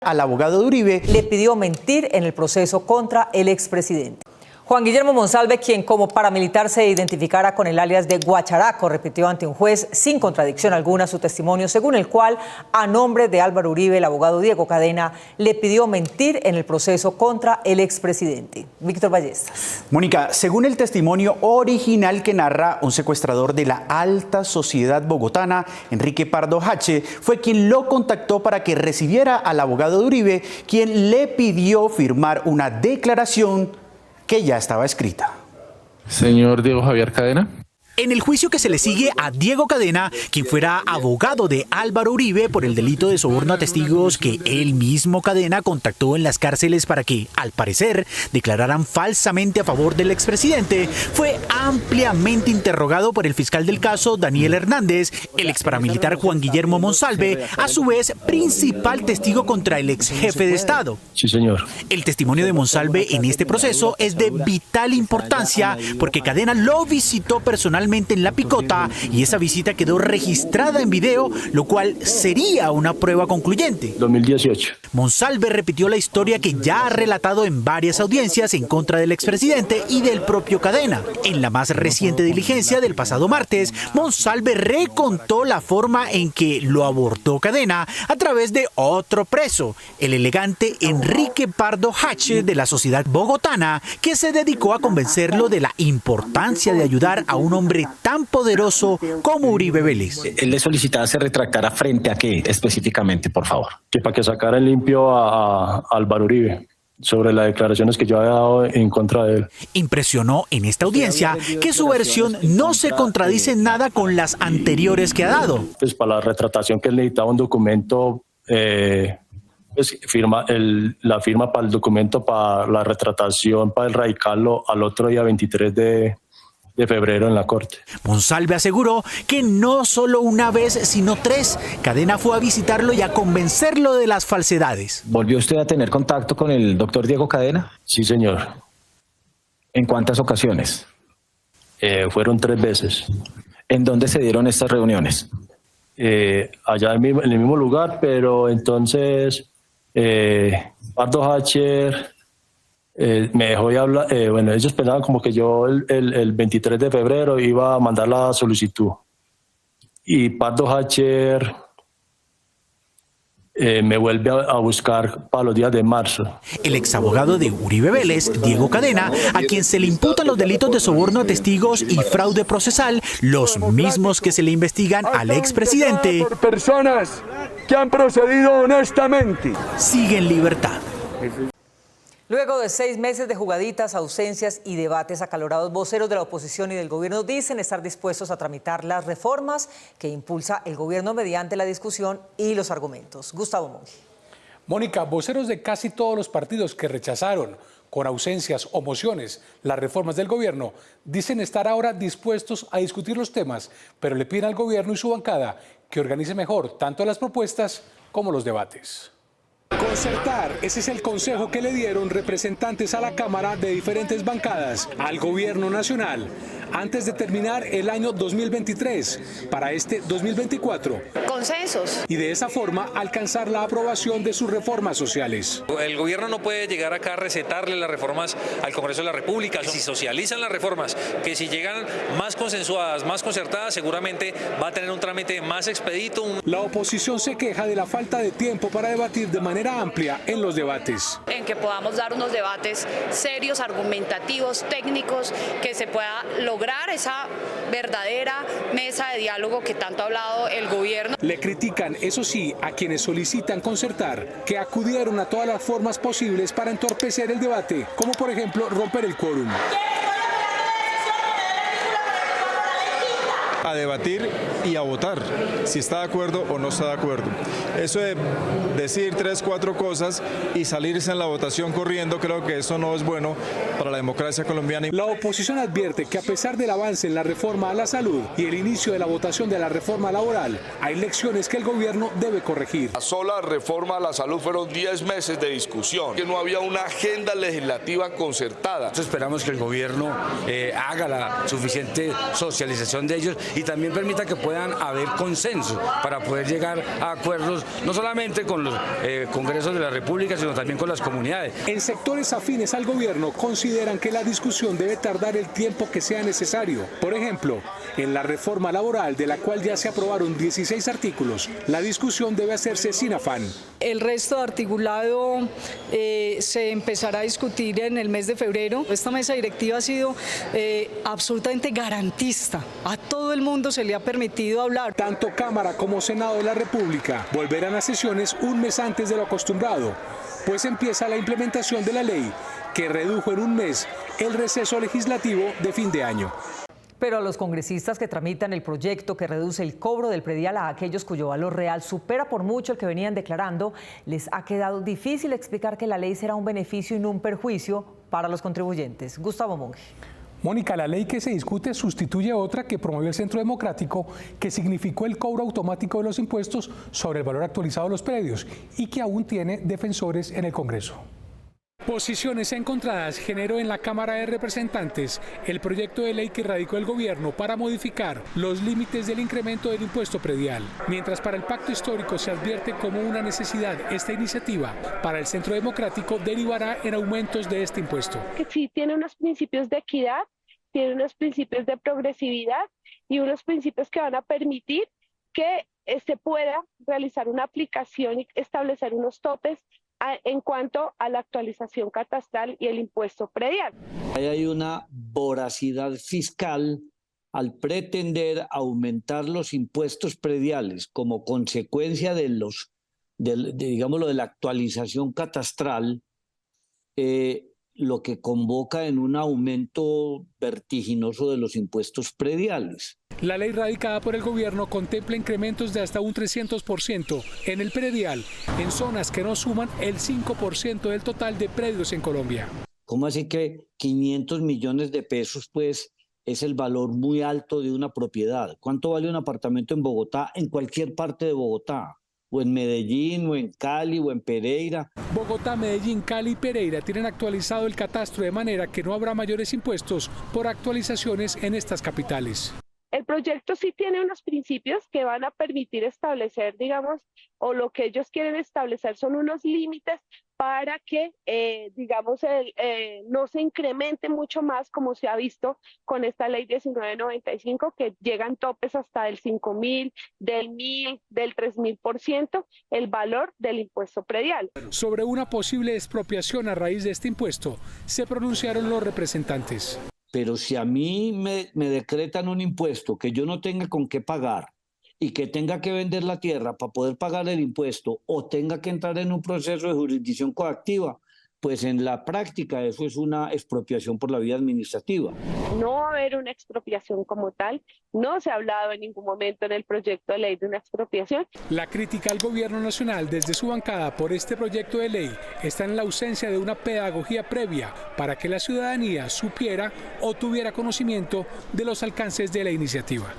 Al abogado de Uribe le pidió mentir en el proceso contra el expresidente. Juan Guillermo Monsalve, quien como paramilitar se identificara con el alias de Guacharaco, repitió ante un juez sin contradicción alguna su testimonio, según el cual, a nombre de Álvaro Uribe, el abogado Diego Cadena le pidió mentir en el proceso contra el expresidente. Víctor Ballestas. Mónica, según el testimonio original que narra un secuestrador de la alta sociedad bogotana, Enrique Pardo Hache, fue quien lo contactó para que recibiera al abogado de Uribe, quien le pidió firmar una declaración que ya estaba escrita. Señor Diego Javier Cadena. En el juicio que se le sigue a Diego Cadena, quien fuera abogado de Álvaro Uribe por el delito de soborno a testigos que él mismo Cadena contactó en las cárceles para que, al parecer, declararan falsamente a favor del expresidente, fue ampliamente interrogado por el fiscal del caso, Daniel Hernández, el exparamilitar Juan Guillermo Monsalve, a su vez principal testigo contra el ex jefe de Estado. Sí, señor. El testimonio de Monsalve en este proceso es de vital importancia porque Cadena lo visitó personalmente en La Picota y esa visita quedó registrada en video, lo cual sería una prueba concluyente. 2018. Monsalve repitió la historia que ya ha relatado en varias audiencias en contra del expresidente y del propio Cadena. En la más reciente diligencia del pasado martes, Monsalve recontó la forma en que lo abordó Cadena a través de otro preso, el elegante Enrique Pardo Hache de la sociedad bogotana, que se dedicó a convencerlo de la importancia de ayudar a un hombre tan poderoso como Uribe Vélez. Él le solicitaba se retractara frente a qué específicamente, por favor. Que para que sacara en limpio a Álvaro Uribe sobre las declaraciones que yo había dado en contra de él. Impresionó en esta audiencia que su versión no se contradice en nada con las anteriores que ha dado. Pues para la retratación que él necesitaba un documento, pues la firma para el documento para la retratación, para erradicarlo al otro día 23 de febrero en la corte. Monsalve aseguró que no solo una vez, sino 3, Cadena fue a visitarlo y a convencerlo de las falsedades. ¿Volvió usted a tener contacto con el doctor Diego Cadena? Sí, señor. ¿En cuántas ocasiones? Fueron 3 veces. ¿En dónde se dieron estas reuniones? Allá en el mismo lugar, pero entonces Pardo Hacher me dejó de hablar. Bueno, ellos pensaban como que yo el 23 de febrero iba a mandar la solicitud. Y Pardo Hacher me vuelve a buscar para los días de marzo. El exabogado de Uribe Vélez, Diego Cadena, a quien se le imputan los delitos de soborno a testigos y fraude procesal, los mismos que se le investigan al expresidente, por personas que han procedido honestamente, sigue en libertad. Luego de 6 meses de jugaditas, ausencias y debates acalorados, voceros de la oposición y del gobierno dicen estar dispuestos a tramitar las reformas que impulsa el gobierno mediante la discusión y los argumentos. Gustavo Monge. Mónica, voceros de casi todos los partidos que rechazaron con ausencias o mociones las reformas del gobierno dicen estar ahora dispuestos a discutir los temas, pero le piden al gobierno y su bancada que organice mejor tanto las propuestas como los debates. Concertar, ese es el consejo que le dieron representantes a la Cámara de diferentes bancadas al gobierno nacional antes de terminar el año 2023 para este 2024. Consensos. Y de esa forma alcanzar la aprobación de sus reformas sociales. El gobierno no puede llegar acá a recetarle las reformas al Congreso de la República. Si socializan las reformas, que si llegan más consensuadas, más concertadas, seguramente va a tener un trámite más expedito. La oposición se queja de la falta de tiempo para debatir de manera amplia en los debates. En que podamos dar unos debates serios, argumentativos, técnicos, que se pueda lograr esa verdadera mesa de diálogo que tanto ha hablado el gobierno. Le critican, eso sí, a quienes solicitan concertar, que acudieron a todas las formas posibles para entorpecer el debate, como por ejemplo romper el quórum. A debatir y a votar si está de acuerdo o no está de acuerdo. Eso de decir 3, 4 cosas y salirse en la votación corriendo, creo que eso no es bueno para la democracia colombiana. La oposición advierte que a pesar del avance en la reforma a la salud y el inicio de la votación de la reforma laboral, hay lecciones que el gobierno debe corregir. La sola reforma a la salud fueron 10 meses de discusión, que no había una agenda legislativa concertada. Esperamos que el gobierno haga la suficiente socialización de ellos y también permita que puedan haber consenso para poder llegar a acuerdos no solamente con los congresos de la República, sino también con las comunidades. En sectores afines al gobierno consideran que la discusión debe tardar el tiempo que sea necesario. Por ejemplo, en la reforma laboral, de la cual ya se aprobaron 16 artículos, la discusión debe hacerse sin afán. El resto de articulado se empezará a discutir en el mes de febrero. Esta mesa directiva ha sido absolutamente garantista. A todo el mundo se le ha permitido hablar. Tanto Cámara como Senado de la República volverán a sesiones un mes antes de lo acostumbrado, pues empieza la implementación de la ley que redujo en un mes el receso legislativo de fin de año. Pero a los congresistas que tramitan el proyecto que reduce el cobro del predial a aquellos cuyo valor real supera por mucho el que venían declarando, les ha quedado difícil explicar que la ley será un beneficio y no un perjuicio para los contribuyentes. Gustavo Monge. Mónica, la ley que se discute sustituye otra que promovió el Centro Democrático, que significó el cobro automático de los impuestos sobre el valor actualizado de los predios y que aún tiene defensores en el Congreso. Posiciones encontradas generó en la Cámara de Representantes el proyecto de ley que radicó el gobierno para modificar los límites del incremento del impuesto predial. Mientras para el Pacto Histórico se advierte como una necesidad esta iniciativa, para el Centro Democrático derivará en aumentos de este impuesto. Que sí tiene unos principios de equidad, tiene unos principios de progresividad y unos principios que van a permitir que se pueda realizar una aplicación y establecer unos topes en cuanto a la actualización catastral y el impuesto predial. Hay una voracidad fiscal al pretender aumentar los impuestos prediales como consecuencia de la actualización catastral, lo que convoca en un aumento vertiginoso de los impuestos prediales. La ley radicada por el gobierno contempla incrementos de hasta un 300% en el predial, en zonas que no suman el 5% del total de predios en Colombia. ¿Cómo así que 500 millones de pesos, pues, es el valor muy alto de una propiedad? ¿Cuánto vale un apartamento en Bogotá, en cualquier parte de Bogotá? O en Medellín, o en Cali, o en Pereira. Bogotá, Medellín, Cali y Pereira tienen actualizado el catastro de manera que no habrá mayores impuestos por actualizaciones en estas capitales. El proyecto sí tiene unos principios que van a permitir establecer, digamos, o lo que ellos quieren establecer son unos límites para que, no se incremente mucho más, como se ha visto con esta ley 1995, que llegan topes hasta del 5.000, del 1.000, del 3.000% el valor del impuesto predial. Sobre una posible expropiación a raíz de este impuesto, se pronunciaron los representantes. Pero si a mí me decretan un impuesto que yo no tenga con qué pagar y que tenga que vender la tierra para poder pagar el impuesto o tenga que entrar en un proceso de jurisdicción coactiva, pues en la práctica eso es una expropiación por la vía administrativa. No va a haber una expropiación como tal, no se ha hablado en ningún momento en el proyecto de ley de una expropiación. La crítica al gobierno nacional desde su bancada por este proyecto de ley está en la ausencia de una pedagogía previa para que la ciudadanía supiera o tuviera conocimiento de los alcances de la iniciativa.